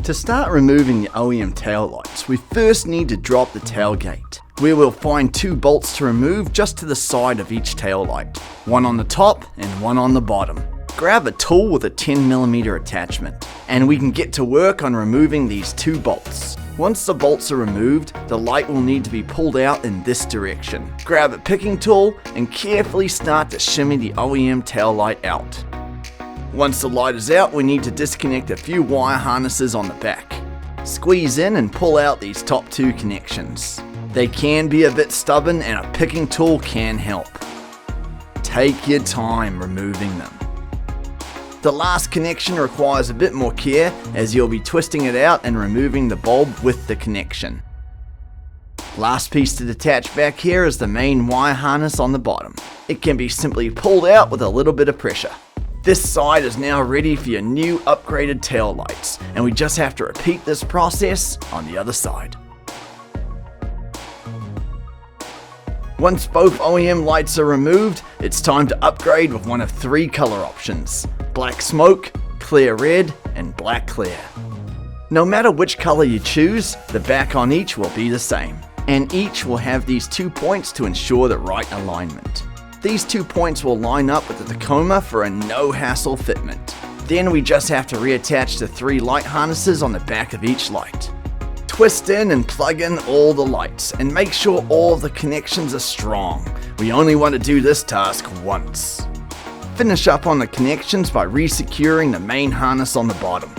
To start removing the OEM taillights, we first need to drop the tailgate, where we'll find 2 bolts to remove just to the side of each taillight, one on the top and one on the bottom. Grab a tool with a 10mm attachment, and we can get to work on removing these 2 bolts. Once the bolts are removed, the light will need to be pulled out in this direction. Grab a picking tool and carefully start to shimmy the OEM taillight out. Once the light is out, we need to disconnect a few wire harnesses on the back. Squeeze in and pull out these top 2 connections. They can be a bit stubborn and a picking tool can help. Take your time removing them. The last connection requires a bit more care, as you'll be twisting it out and removing the bulb with the connection. Last piece to detach back here is the main wire harness on the bottom. It can be simply pulled out with a little bit of pressure. This side is now ready for your new upgraded tail lights, and we just have to repeat this process on the other side. Once both OEM lights are removed, it's time to upgrade with one of 3 color options: black smoke, clear red, and black clear. No matter which color you choose, the back on each will be the same, and each will have these 2 points to ensure the right alignment. These 2 points will line up with the Tacoma for a no-hassle fitment. Then we just have to reattach the 3 light harnesses on the back of each light. Twist in and plug in all the lights, and make sure all of the connections are strong. We only want to do this task once. Finish up on the connections by re-securing the main harness on the bottom.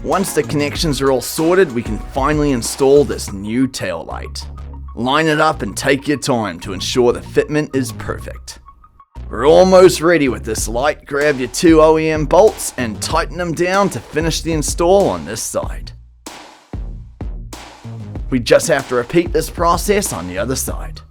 Once the connections are all sorted, we can finally install this new tail light. Line it up and take your time to ensure the fitment is perfect. We're almost ready with this light. Grab your 2 OEM bolts and tighten them down to finish the install on this side. We just have to repeat this process on the other side.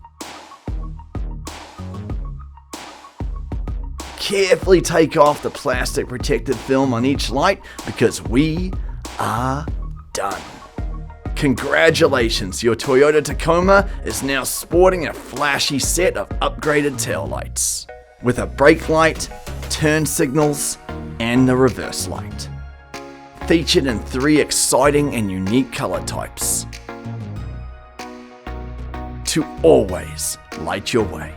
Carefully take off the plastic protective film on each light, because we are done. Congratulations, your Toyota Tacoma is now sporting a flashy set of upgraded taillights, with a brake light, turn signals, and a reverse light. Featured in 3 exciting and unique color types, to always light your way.